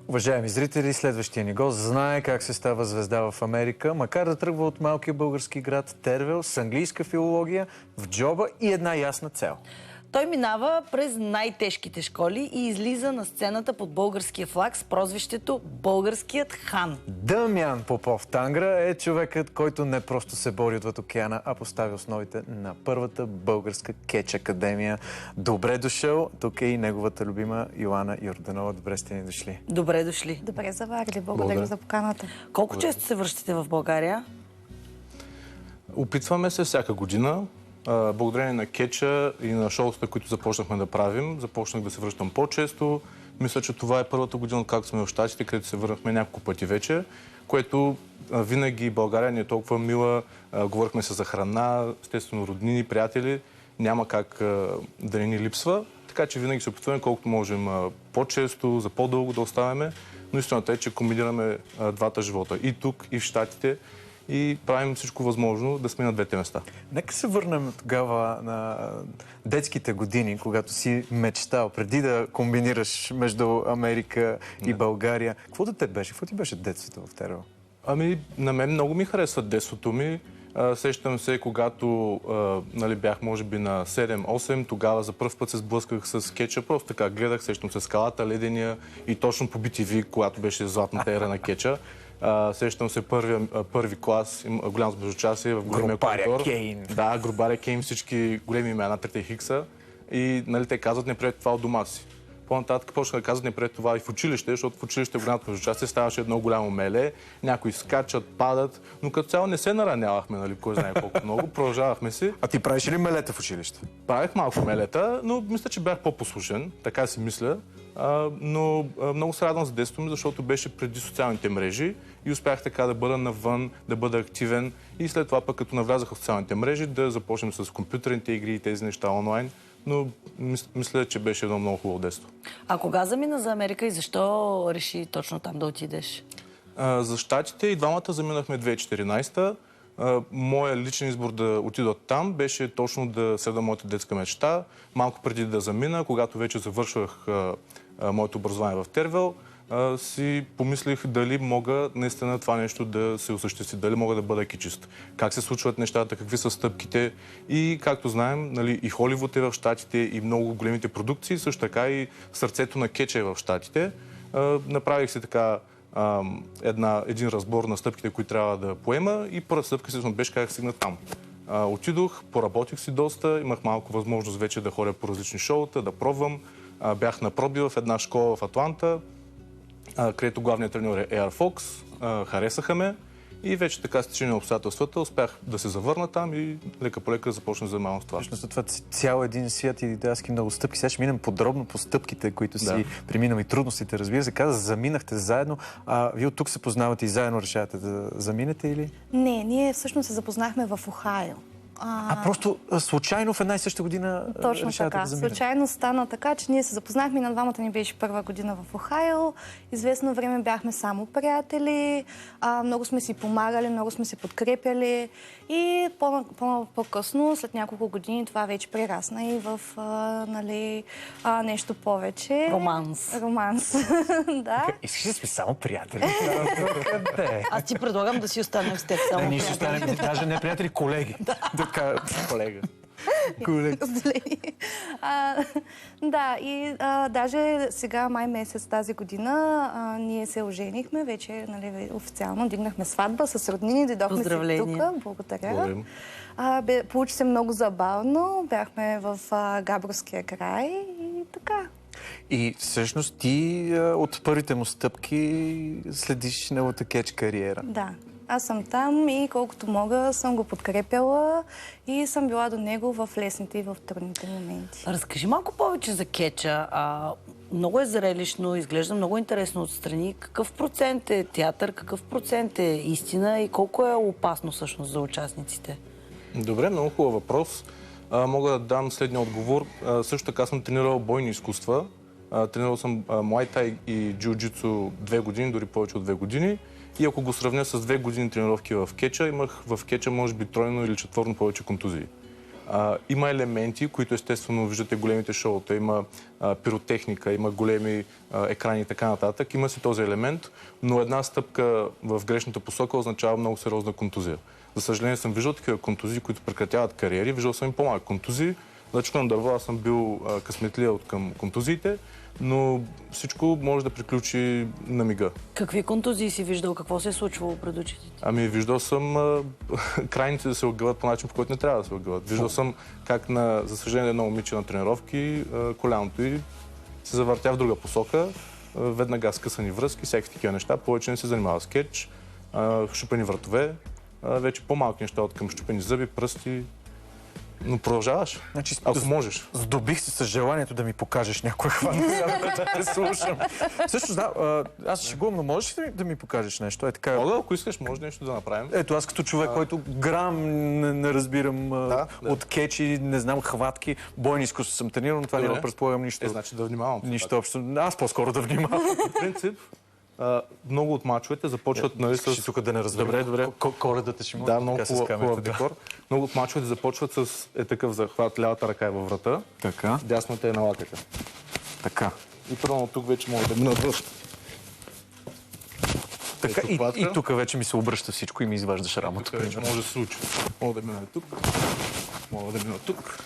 Уважаеми зрители, следващия ни гост знае как се става звезда в Америка, макар да тръгва от малкия български град Тервел с английска филология в джоба и една ясна цел. Той минава през най-тежките школи и излиза на сцената под българския флаг с прозвището Българският хан. Дамян Попов-Тангра е човекът, който не просто се бори отвъд океана, а постави основите на първата българска кетч академия. Добре дошъл! Тук е и неговата любима Йоана Йорданова. Добре сте ни дошли. Добре дошли. Добре заварили. Благодаря за поканата. Колко често се връщате в България? Опитваме се всяка година. Благодарение на кетча и на шоутата, които започнахме да правим, започнах да се връщам по-често. Мисля, че това е първата година, откакто сме в Щатите, където се върнахме няколко пъти вече, което винаги България ни е толкова мила. Говорихме се за храна, естествено роднини, приятели. Няма как да не ни липсва. Така че винаги се опитваме колкото можем по-често, за по-дълго да оставяме. Но истината е, че комбинираме двата живота. И тук, и в Щатите. И правим всичко възможно да сме на двете места. Нека се върнем тогава на детските години, когато си мечтал, преди да комбинираш между Америка и България. Какво да те беше? Какво ти беше детството в Тервел? Ами, на мен много ми харесва детството ми. Сещам се, когато бях може би на 7-8, тогава за първ път се сблъсках с кетча. Просто така гледах, сещам се Скалата, Ледения и точно по BTV, когато беше златната ера на кетча. Сещам се първи клас, голям сбежочасие в големия коридор. Кейн. Да, Грубаря Кейн, всички големи имена, Трите Хикса. И те казват, не пред това от дома си. По-нататък почнаха да казват, не пред това и в училище, защото в училище в голямото сбежочасие ставаше едно голямо меле, някои скачат, падат, но като цяло не се наранявахме, кой знае колко много, продължавахме си. А ти правиш ли мелета в училище? Правих малко мелета, но мисля, че бях по-послушен, така си мисля. Но много се радвам за детството ми, защото беше преди социалните мрежи и успях така да бъда навън, да бъда активен и след това пък като навлязах в социалните мрежи да започнем с компютърните игри и тези неща онлайн. Но мисля, че беше едно много хубаво детство. А кога замина за Америка и защо реши точно там да отидеш? За Щатите и двамата заминахме 2014-та. Моя личен избор да отида там беше точно да следва моята детска мечта. Малко преди да замина, когато вече завършвах моето образование в Тервел, си помислих дали мога наистина това нещо да се осъществи, дали мога да бъда кичист. Как се случват нещата, какви са стъпките и както знаем, и Холивуд е в Щатите и много големите продукции, също така и сърцето на кетча е в Щатите. Направих си така един разбор на стъпките, които трябва да поема и първа стъпка всъщност беше как стигна там. Отидох, поработих си доста, имах малко възможност вече да ходя по различни шоута, да пробвам. Бях на проби в една школа в Атланта, където главният треньор е Air Fox, харесаха ме и вече така с течение на обстоятелствата успях да се завърна там и лека по лека започна да занимавам с това. Всъщност това цял един свят и да ски много стъпки. Сега ще минем подробно по стъпките, които си преминали и трудностите, разбира се. Каза, заминахте заедно. Вие от тук се познавате и заедно решавате да заминете или? Не, ние всъщност се запознахме в Охайо. Просто случайно в една и съща година точно така. Да заминете? Случайно стана така, че ние се запознахме и на двамата ни беше първа година в Охайо. Известно време бяхме само приятели, много сме си помагали, много сме се подкрепяли и по-късно, след няколко години, това вече прерасна и в нещо повече. Романс. Да. Искаш да сме само приятели? Къде? Аз ти предлагам да си останем с теб само Ние ще останем даже не приятели, колеги. Колега. Да, и даже сега, май месец тази година, ние се оженихме, вече официално дигнахме сватба с роднини, дойдохме си тук. Благодаря. Получи се много забавно, бяхме в Габровския край и така. И всъщност ти от първите му стъпки следиш неговата кетч кариера. Да. Аз съм там и колкото мога съм го подкрепяла и съм била до него в лесните и в трудните моменти. Разкажи малко повече за кетча. Много е зрелищно, изглежда много интересно отстрани. Какъв процент е театър, какъв процент е истина и колко е опасно всъщност за участниците? Добре, много хубав въпрос. Мога да дам следния отговор. Също така съм тренирал бойни изкуства. Тренирал съм муай-тай и джиу-джитсу 2 години, дори повече от 2 години. И ако го сравня с 2 години тренировки в кетча, имах в кетча може би тройно или четворно повече контузии. Има елементи, които естествено виждате големите шоута, има пиротехника, има големи екрани и така нататък. Има си този елемент, но една стъпка в грешната посока означава много сериозна контузия. За съжаление съм виждал такива контузии, които прекратяват кариери. Виждал съм и по-малки контузии. Значи на дърво аз съм бил късметлия от към контузиите, но всичко може да приключи на мига. Какви контузии си виждал? Какво се е случвало пред очите ти? Ами виждал съм крайните да се огъват по начин, по който не трябва да се огъват. Виждал съм как, за съжаление, едно момиче на тренировки, коляното й се завъртя в друга посока, веднага скъсани връзки, всякакви такива неща. Повече не се занимава с кетч, щупени вратове, вече по-малки неща от към щупени зъби, пръсти. Но продължаваш, значи, ако можеш. Здобих се с желанието да ми покажеш някой хват, да те слушам. Също да, аз шегувам, но можеш ли да ми покажеш нещо? Мога, ако искаш, може нещо да направим. Ето, аз като човек, който грам не разбирам от кетчи, не знам хватки, бойни изкуства съм тренирал, но това няма предполагам нищо. Значи да внимавам. Нищо общо. Аз по-скоро да внимавам. В принцип, много от мачовете започват с... тук да не разбера. Добре. Коледата ще може. Да, много хубав декор. Много от мачовете започват с такъв захват, лявата ръка е във врата. Така. Дясната е на лакъка. Така. И първо тук вече може да мина във. Така, и тук вече ми се обръща всичко и ми изваждаш рамото. Тук вече може да се случи. Мога да мина тук. Мога да мина тук.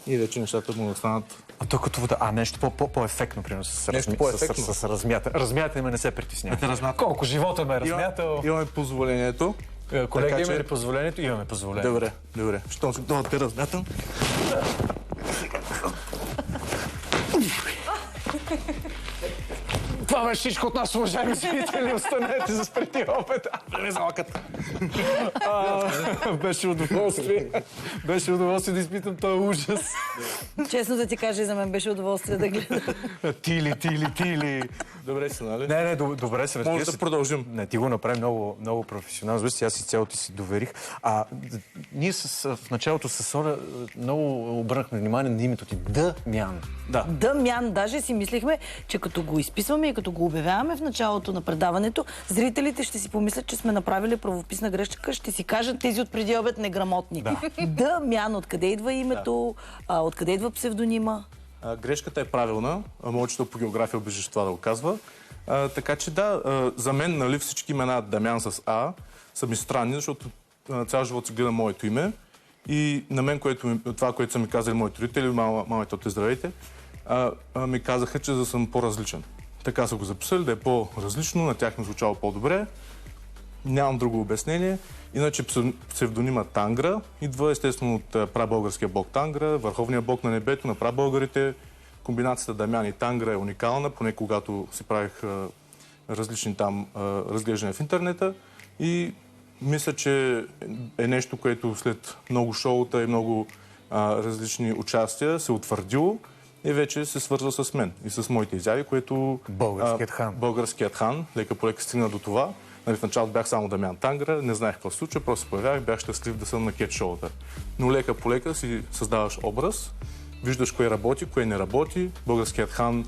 И вече нещата могат да станат... А то като вода. Нещо по-ефектно, примерно, с размятане. Размятане ме не се притеснява. Колко живота ме е размятал. Имаме позволението. Колега, има ли позволението? Имаме позволение. Добре. Щом се да те размятам. Това беше всичко от нас, уважаеми зрители. Останете за спрети опит. Време за лакът. Беше удоволствие. Беше удоволствие да изпитам този ужас. Честно да ти кажа, за мен беше удоволствие да гледам. Тили. Добре си, нали? Не, добре се. Може да продължим. Не, ти го направи много професионално. Аз изцяло ти си доверих. Ние в началото с Оля много обърнахме внимание на името ти. Дамян. Дамян. Даже си мислихме, че като го изписваме и като го обявяваме в началото на предаването, зрителите ще си помислят, че сме направили правописна грешка, ще си кажат тези от преди обед неграмотни. Дамян. Откъде идва името? Откъде идва псевдонима? Грешката е правилна. Моето по география обиждаш това да го казва. Така че да, за мен, нали, всички имена Дамян с А са ми странни, защото цял живот си гледам моето име. И на мен, това, което са ми казали моите родители, мамите от здравейте, ми казаха, че да съм по-различен. Така са го записали, да е по-различно, на тях ми звучало по-добре. Нямам друго обяснение. Иначе псевдонима Тангра идва естествено от прабългарския бог Тангра, върховния бог на небето на прабългарите. Комбинацията Дамян и Тангра е уникална, поне когато си правих различни там разглеждания в интернета. И мисля, че е нещо, което след много шоута и много различни участия се утвърдило и вече се свързва с мен и с моите изяви, което... Българският хан. Лека по лека стигна до това. В началото бях само Дамян Тангра, не знаех какво се случва, просто се появях, бях щастлив да съм на кетч-шоута. Но лека по лека си създаваш образ, виждаш кое работи, кое не работи. Българският хан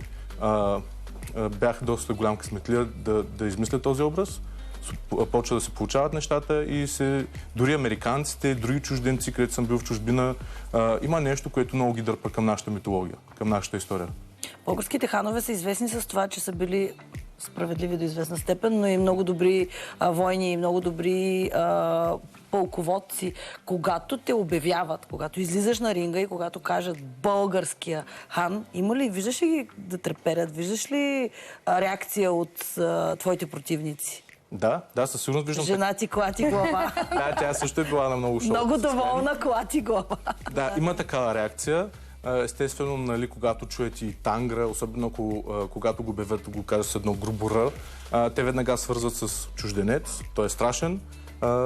бях доста голям късметлия да измисля този образ. Почва да се получават нещата и дори американците, други чужденци, където съм бил в чужбина, има нещо, което много ги дърпа към нашата митология, към нашата история. Българските ханове са известни с това, че са били справедливи до известна степен, но и много добри войни, и много добри пълководци. Когато те обявяват, когато излизаш на ринга и когато кажат българския хан, виждаш ли ги да треперят? Виждаш ли реакция от твоите противници? Да, със сигурност виждам. Жена ти клати глава. Да, тя също е била на много шоу. Много доволна, клати глава. Да, има такава реакция. Естествено, нали, когато чуят и Тангра, особено когато го обявят, го кажат с едно грубо Р, те веднага свързват с чужденец, той е страшен.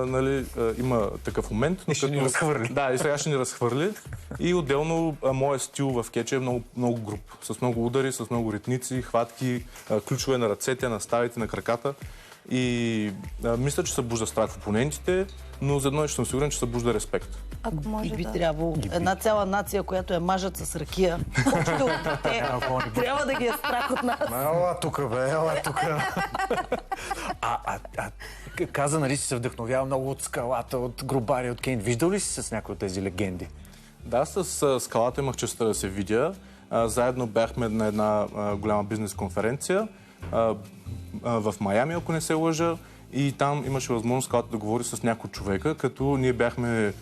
Нали, има такъв момент. И ще ни разхвърли. Да, и сега ще ни разхвърли. И отделно моят стил в кетча е много груб. С много удари, с много ритници, хватки, ключове на ръцете, на ставите, на краката. И мисля, че събужда страх в опонентите, но за едно ще съм сигурен, че събужда респект. Ако може и би трябвало една цяла нация, която е мажат с ракия, трябва да ги е страх от нас. Ела тук, бе, ела тук. Каза, нали си се вдъхновява много от Скалата, от Грубари, от Кейн. Виждал ли си с някои от тези легенди? Да, с Скалата имах честта да се видя. Заедно бяхме на една голяма бизнес конференция в Майами, ако не се лъжа. И там имаше възможност Скалата да говори с някой човека, като ние бяхме...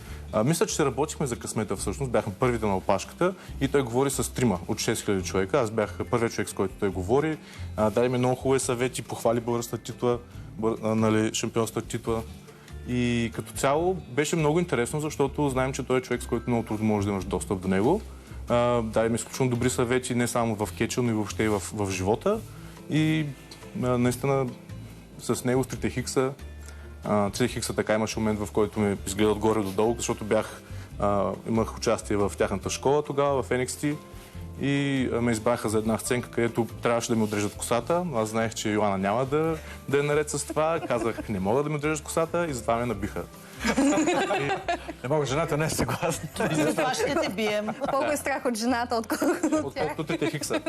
мисля, че се работихме за късмета всъщност. Бяхме първите на опашката и той говори с 3 от 6000 човека. Аз бях първият човек, с който той говори. Даде ми много хубави съвети, похвали българската титла, шампионската титла. И като цяло беше много интересно, защото знаем, че той е човек, с който много трудно може да имаш достъп до него. Даде ми изключително добри съвети, не само в кетча, но и въобще и в живота. И наистина с него с трите хикса. Трите хикса така имаше момент, в който ме изгледа отгоре до долу, защото имах участие в тяхната школа тогава, в NXT. И ме избраха за една сценка, където трябваше да ми отрежат косата. Аз знаех, че Йоана няма да е наред с това. Казах, не мога да ми отрежат косата и затова ме набиха. Не мога, жената не е съгласна. И затова ще те бием. Колко е страх от жената, отколкото от тях. Отколкото трите хикса.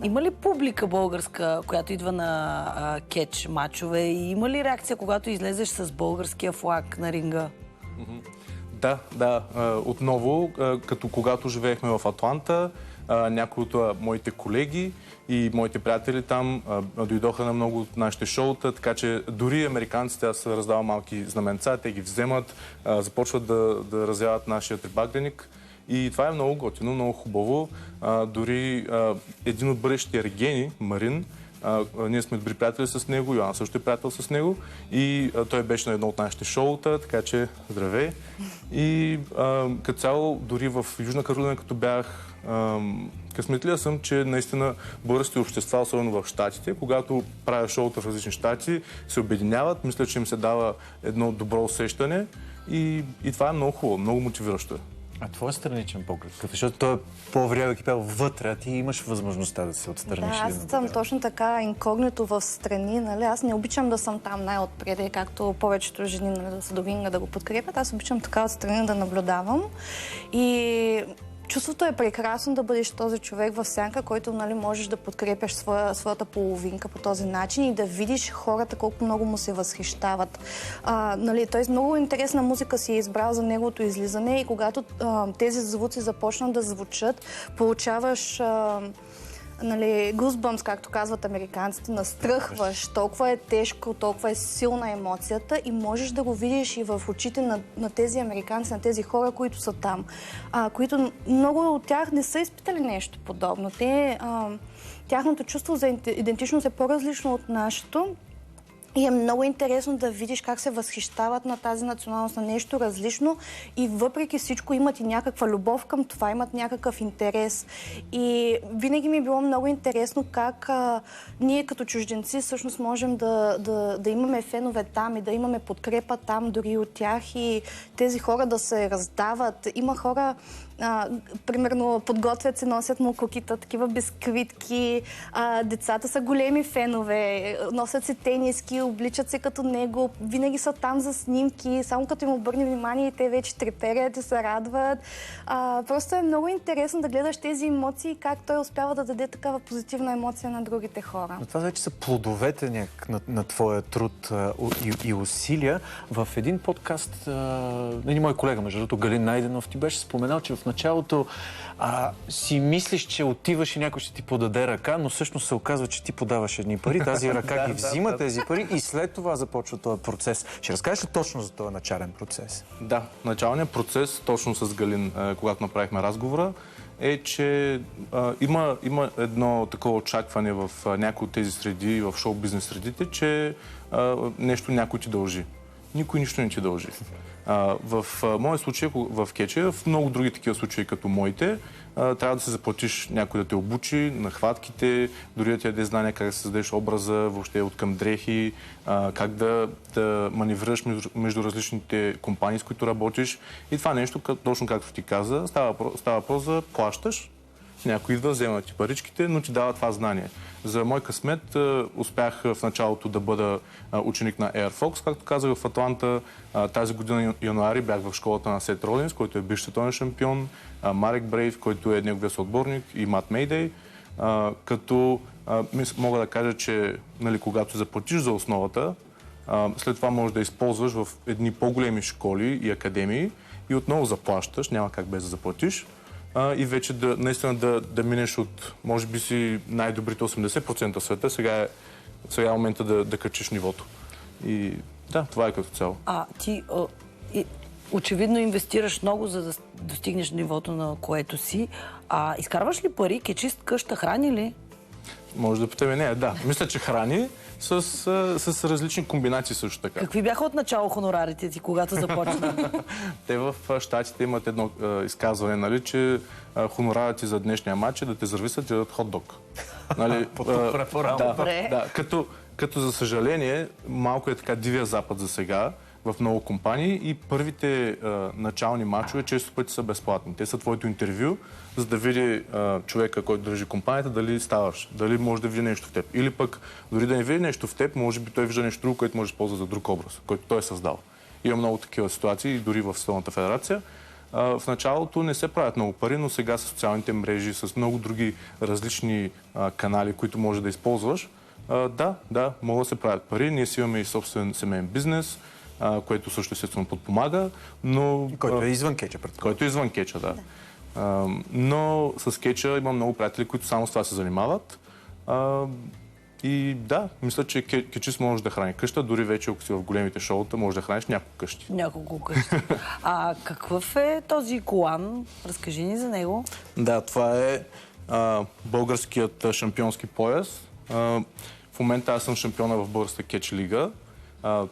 Има ли публика българска, която идва на кетч мачове и има ли реакция, когато излезеш с българския флаг на ринга? Да. Отново, като когато живеехме в Атланта, някои от моите колеги и моите приятели там дойдоха на много от нашите шоута, така че дори американците, аз раздавам малки знаменца, те ги вземат, започват да развяват нашия трибагреник. И това е много готино, много хубаво. Дори един от бъдещите регени, Марин, ние сме добри приятели с него, Йоан също е приятел с него и той беше на едно от нашите шоута, така че здравей. И като цяло, дори в Южна Каролина, като бях, късметлия съм, че наистина българските общества, особено в щатите, когато правят шоута в различни щати, се обединяват, мисля, че им се дава едно добро усещане и това е много хубаво, много мотивиращо е. А твой страничен поглед? Защото той е по-врял екипел вътре, а ти имаш възможността да се отстраниш. Да, аз съм точно така инкогнито в страни, нали? Аз не обичам да съм там най-отпред, както повечето жени, нали, да са до ринга да го подкрепят. Аз обичам така отстрани да наблюдавам. И чувството е прекрасно да бъдеш този човек в сянка, който, нали, можеш да подкрепяш своята половинка по този начин и да видиш хората колко много му се възхищават. Нали, той с много интересна музика си е избрал за неговото излизане и когато тези звуци започнат да звучат, получаваш нали, goosebumps, както казват американците, настръхваш. Толкова е тежко, толкова е силна емоцията и можеш да го видиш и в очите на тези американци, на тези хора, които са там. Които много от тях не са изпитали нещо подобно. Тяхното чувство за идентичност е по-различно от нашето. И е много интересно да видиш как се възхищават на тази националност, на нещо различно и въпреки всичко имат и някаква любов към това, имат някакъв интерес. И винаги ми е било много интересно как ние като чужденци всъщност можем да имаме фенове там и да имаме подкрепа там дори от тях и тези хора да се раздават. Има хора, примерно, подготвят се, носят му кукита, такива бисквитки. Децата са големи фенове, носят се тениски, обличат се като него, винаги са там за снимки, само като им обърне внимание и те вече треперят и се радват. Просто е много интересно да гледаш тези емоции, как той успява да даде такава позитивна емоция на другите хора. Но това вече са плодовете на твоя труд и усилия. В един подкаст, един мой колега, между другото, Галин Найденов, ти беше споменал, че в началото си мислиш, че отиваш и някой ще ти подаде ръка, но всъщност се оказва, че ти подаваш едни пари, тази ръка ги взима тези пари и след това започва този процес. Ще разкажеш ли точно за този начален процес? Да, началният процес, точно с Галин, когато направихме разговора, е, че има едно такова очакване в някои от тези среди, в шоу-бизнес средите, че нещо някой ти дължи. Никой нищо не ти дължи. В моя случай, в кетча, в много други такива случаи като моите, трябва да се заплатиш някой да те обучи на хватките, дори да ти даде знания как да създадеш образа, въобще от към дрехи, как да маневрираш между различните компании, с които работиш. И това нещо, точно както ти каза, става въпрос за плащаш. Някой идва, взема ти паричките, но ти дава това знание. За мой късмет успях в началото да бъда ученик на Air Fox, както казах в Атланта. Тази година януари бях в школата на Сет Ролинс, който е бивш световен шампион, Марек Брейв, който е неговия съотборник, и Мат Мейдей. Като мога да кажа, че нали, когато заплатиш за основата, след това можеш да използваш в едни по-големи школи и академии и отново заплащаш, няма как без да заплатиш. И вече наистина да минеш от, може би си най-добрите 80% в света, сега е момента да качиш нивото. И да, това е като цяло. Ти очевидно инвестираш много, за да достигнеш нивото, на което си. Изкарваш ли пари, кечист къща, храни ли? Може да питаме нея, да. Мисля, че храни с различни комбинации също така. Какви бяха отначало хонорарите ти, когато започна? Те в Щатите имат едно изказване, нали, че хонорарът ти за днешния матч е да те зависят и да дадат хот-дог. Нали, да, като за съжаление, малко е така дивия запад за сега в много компании и първите начални матчове често пъти са безплатни. Те са твоето интервю, за да види човека, който държи компанията, дали ставаш, дали може да види нещо в теб. Или пък, дори да не види нещо в теб, може би той вижда нещо друго, което може да използва за друг образ, който той е създал. Има много такива ситуации, дори в Световната федерация. В началото не се правят много пари, но сега с социалните мрежи, с много други различни канали, които може да използваш, да, могат да се правят пари. Ние си имаме и собствен семейен бизнес, което също естествено подпомага, но... Който е извън кетча, предполагам. Който е извън кетча, да. Но с кетча има много приятели, които само с това се занимават. И да, мисля, че кетчист може да храни къща, дори вече, ако си в големите шоута, може да храниш няколко къщи. Няколко къщи. Какъв е този колан? Разкажи ни за него. Да, това е българският шампионски пояс. В момента аз съм шампиона в българската кетч лига.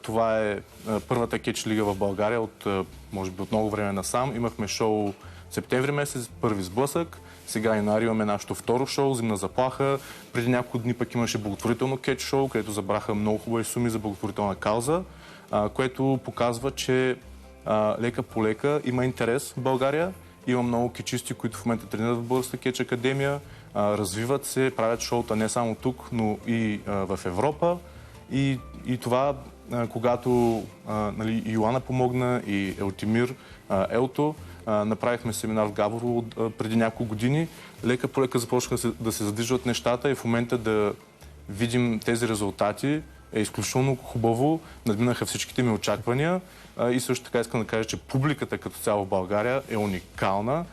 Това е първата кетч лига в България може би от много време насам. Имахме шоу септември месец, първи сблъсък. Сега януари имаме нашето второ шоу, Зимна заплаха. Преди няколко дни пък имаше благотворително кетч шоу, където забраха много хубави суми за благотворителна кауза, което показва, че лека по лека има интерес в България. Има много кетчисти, които в момента тренират в Българската кетч академия, развиват се, правят шоута не само тук, но и в Европа. И това, когато нали, Йоана помогна и Елтимир, Елто, направихме семинар в Габрово преди няколко години. Лека по лека започнаха да се задвижват нещата и в момента да видим тези резултати е изключително хубаво. Надминаха всичките ми очаквания и също така искам да кажа, че публиката като цяло в България е уникална.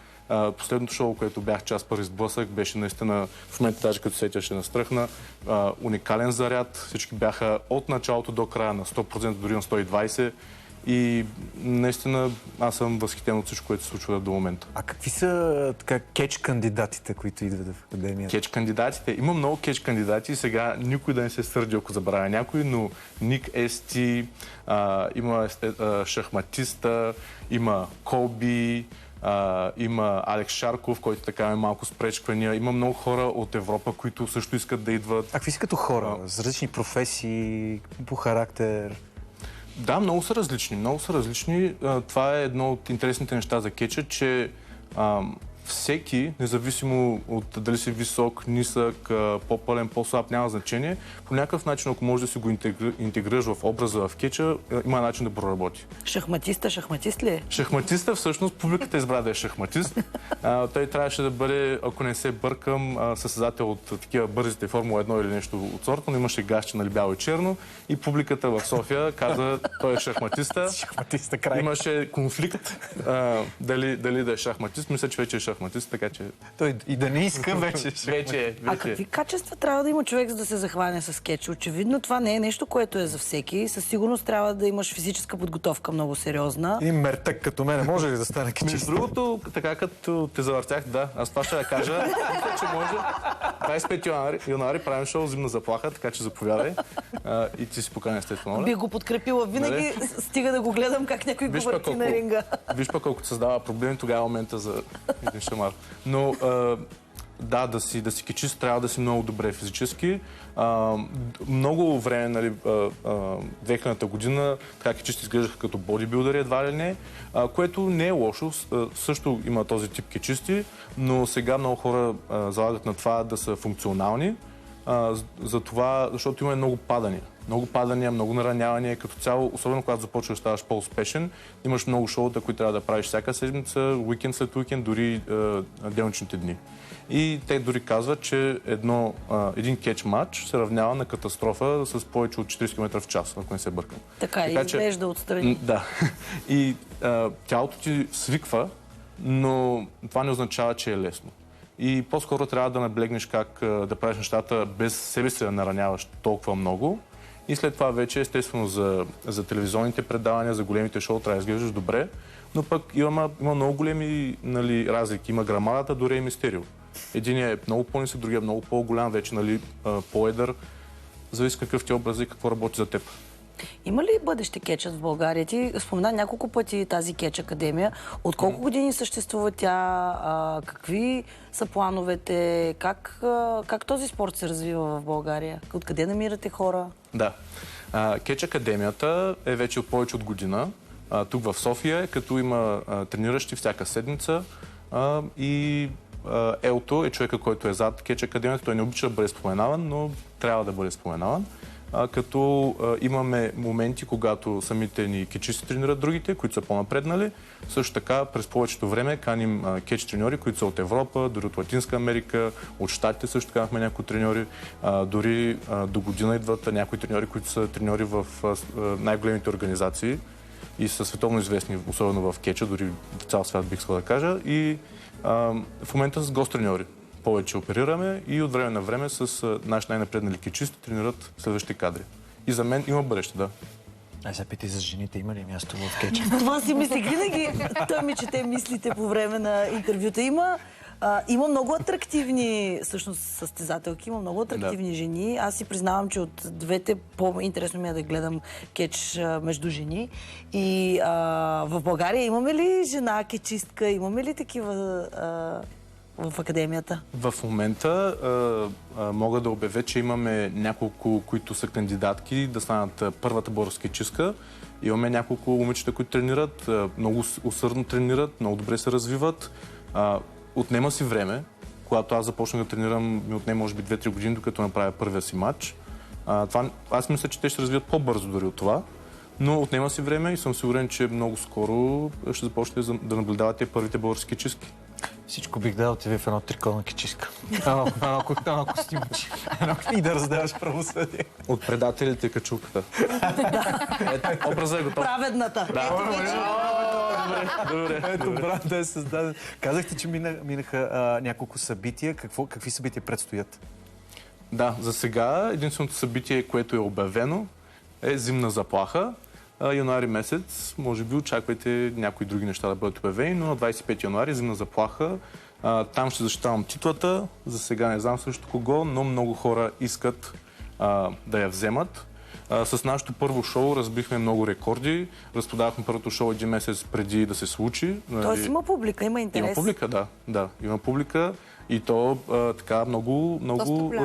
Последното шоу, което бях част първи сблъсък, беше наистина, в момента даже като сетя ще настръхна, уникален заряд. Всички бяха от началото до края на 100%, дори на 120%. И наистина аз съм възхитен от всичко, което се случва до момента. Какви са кетч кандидатите, които идват в академията? Кетч кандидатите? Има много кетч кандидати и сега никой да не се сърди, ако забравя някой, но Ник Ести, има шахматиста, има Коби, има Алекс Шарков, който така е малко спречквания. Има много хора от Европа, които също искат да идват. Какви са като хора? С различни професии, по характер? Да, много са различни. Това е едно от интересните неща за кетча, че всеки, независимо от дали си висок, нисък, по-пълен, по-слаб, няма значение, по някакъв начин, ако можеш да си го интегрираш в образа в кетча, има начин да проработи. Шахматист ли е? Шахматиста, всъщност, публиката избра да е шахматист. Той трябваше да бъде, ако не се бъркам, състезател от такива бързите Формула 1 или нещо от сорта, но имаше гащи, нали, бяло и черно. И публиката в София каза, той е шахматиста. Шахматиста, край. Имаше конфликт дали да е шахматист. Мисля, че вече е шахматист, така че... Той и да не иска вече. Какви качества трябва да има човек, за да се захване с кетч? Очевидно това не е нещо, което е за всеки. Със сигурност трябва да имаш физическа подготовка много сериозна. Един мертък като мен може ли да стане кетчист? Между другото, така като те завъртях, да, аз това ще да кажа. Мисля, че може. 25 януари правим шоу Зимна заплаха, така че заповядай. И ти си поканя естествено. Би го подкрепила винаги, стига да го гледам как някой го върти на ринга. Виж пък колко създава проблеми, тогава е момента за един шамар. Но да, да си кетчист, трябва да си много добре физически. Много време, нали, 2000-та година, така кетчисти изглеждаха като бодибилдъри, едва ли не, което не е лошо. Също има този тип кетчисти, но сега много хора залагат на това да са функционални, за това, защото има много падания. Много падания, много наранявания. Като цяло, особено когато започваш да ставаш по-успешен, имаш много шоута, които трябва да правиш всяка седмица, уикенд след уикенд, дори делничните дни. И те дори казват, че един кетч матч се равнява на катастрофа с повече от 40 км в час, ако не се бъркам. Така изглежда отстрани. Да. И тялото ти свиква, но това не означава, че е лесно. И по-скоро трябва да наблегнеш как да правиш нещата без себе си да нараняваш толкова много. И след това вече, естествено, за телевизионните предавания, за големите шоу трябва да изглеждаш добре. Но пък има много големи разлики. Има грамадата до Рей Мистерио. Единият е много по-нисък, другия е много по-голям, вече по-едър. Зависи какъв ти образ и какво работи за теб. Има ли бъдеще кетчът в България? Ти спомена няколко пъти тази кетч академия. От колко години съществува тя? Какви са плановете? Как този спорт се развива в България? Откъде намирате хора? Да. Кетч академията е вече от повече от година. Тук в София, като има трениращи всяка седмица. И Елто е човека, който е зад кетч академията. Той не обича да бъде споменаван, но трябва да бъде споменаван. Като имаме моменти, когато самите ни кетчисти тренират другите, които са по-напреднали. Също така, през повечето време каним кетч треньори, които са от Европа, дори от Латинска Америка, от Щатите също така имахме някои треньори. Дори до година идват някои треньори, които са треньори в най-големите организации и са световно известни, особено в кетча, дори в цял свят бих искал да кажа. И в момента с гост-треньори повече оперираме и от време на време с наши най-напреднали кетчисти тренират следващите кадри. И за мен има бъдеще, да. Се питай за жените, има ли място в кетча? Това си мислих винаги. Той ми чете мислите по време на интервюта. Има много атрактивни, всъщност, състезателки, има много атрактивни жени. Аз си признавам, че от двете по-интересно ми е да гледам кетч между жени. И в България имаме ли жена кетчистка? Имаме ли такива в академията? В момента мога да обявя, че имаме няколко, които са кандидатки да станат първата българска кетчистка. Имаме няколко момичета, които тренират, много усърдно тренират, много добре се развиват. Отнема си време. Когато аз започнах да тренирам, ми отнема може би 2-3 години, докато направя първия си матч. Аз мисля, че те ще развият по-бързо дори от това, но отнема си време и съм сигурен, че много скоро ще започнете да наблюдавате първите български кетчистки. Всичко бих дал ти в едно трико на кетчистка. Едно костюмче. И да раздаваш правосъдие. От предателите качулката. Образът е готов. Праведната. Добре. Ето, брат, да е създаден. Казахте, че минаха няколко събития. Какви събития предстоят? Да, за сега единственото събитие, което е обявено, е зимна заплаха. Януари месец, може би очаквайте някои други неща да бъдат обявени, но на 25 януари зимна заплаха. Там ще защитавам титлата. За сега не знам също кого, но много хора искат да я вземат. С нашото първо шоу разбихме много рекорди. Разпродавахме първото шоу един месец преди да се случи. Тоест има публика, има интерес. Има публика, да. Има публика и то така много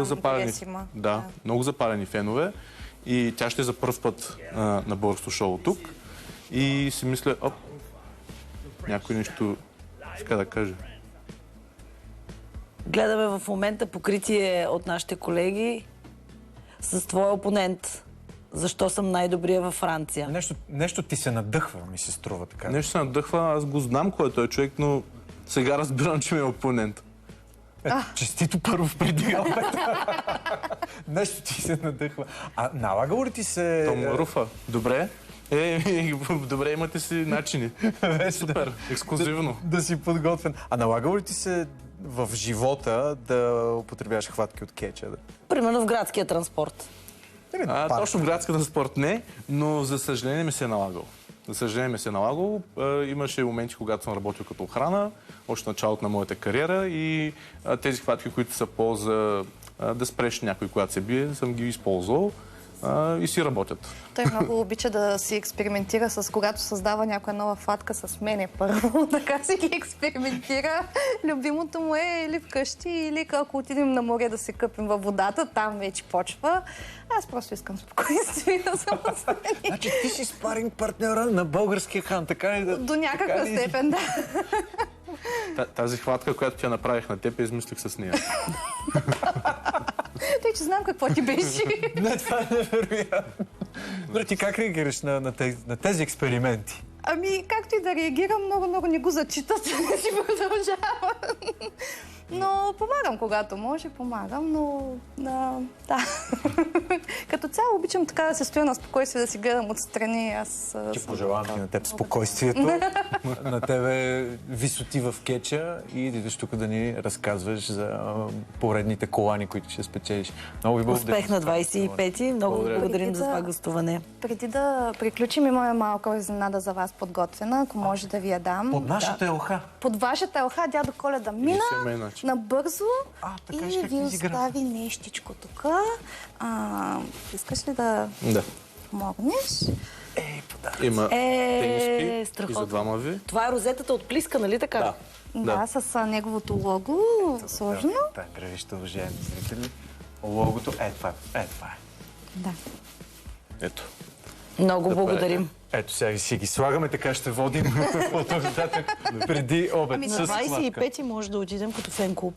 запалени. Да, много запалени фенове. И тя ще е за първ път на българското шоу тук. И си мисля, някой нещо иска да каже. Гледаме в момента покритие от нашите колеги с твой опонент. Защо съм най-добрия във Франция? Нещо ти се надъхва, ми се струва така. Нещо се надъхва, аз го знам кой е той човек, но сега разбирам, че ми е опонент. Честито първо преди обед. Нещо ти се надъхва. Налагало ли ти се... Том Руфа. Добре. Добре, имате си начини. Супер, ексклюзивно. Да си подготвен. Налагало ли ти се в живота да употребяваш хватки от кетча? Примерно в градския транспорт. Точно в градския транспорт не, но за съжаление ми се е налагало. Имаше моменти, когато съм работил като охрана, още в началото на моята кариера и тези хватки, които са полза да спреш някой, когато се бие, съм ги използвал и си работят. Той много обича да си експериментира с когато създава някоя нова хватка с мене първо. Така си ги експериментира. Любимото му е или вкъщи, или ако отидем на море да се къпим във водата, там вече почва. Аз просто искам спокойствие да съм отстранен. Значи ти си спаринг партньора на българския хан, така ли да... До някаква степен, да. Тази хватка, която тя направих на теб, измислих с нея. Той че знам какво ти беше. Не, това е невероятно. Добре, ти как реагираш на тези експерименти? Ами, както и да реагирам, много не го зачитат, не си продължава. Но помагам, когато може, помагам, но да. Като цяло обичам така да се стоя на спокойствие, да си гледам отстрани. Аз Ти пожелавам ти на теб спокойствието, на тебе висоти в кетча и да идваш тук да ни разказваш за поредните колани, които ще спечелиш. Много ви благодаря. Успех на 25-ти. Много благодарим за това гостуване. Преди да приключим, имаме малка изненада за вас подготвена, ако може да ви я дам. Под нашата елха. Под вашата елха дядо Коледа мина набързо и ви остави нещичко тук. Искаш ли да помогнеш? Има тениски и страхотно. за двама ви. Това е розетата от Плиска, нали така? Да, с неговото лого сложено. Тангра, вижте, уважаеми зрители. Логото, това е. Да. Ето. Много благодарим. Ето сега си ги слагаме, така ще водим по-нататък преди обед. На 25-ти може да отидем като фен-клуб.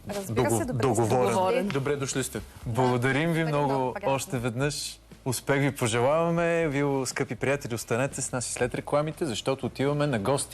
Разбира се, договорен. Добре дошли сте. Благодарим ви много още веднъж. Успех ви пожелаваме. Вие, скъпи приятели, останете с нас и след рекламите, защото отиваме на гости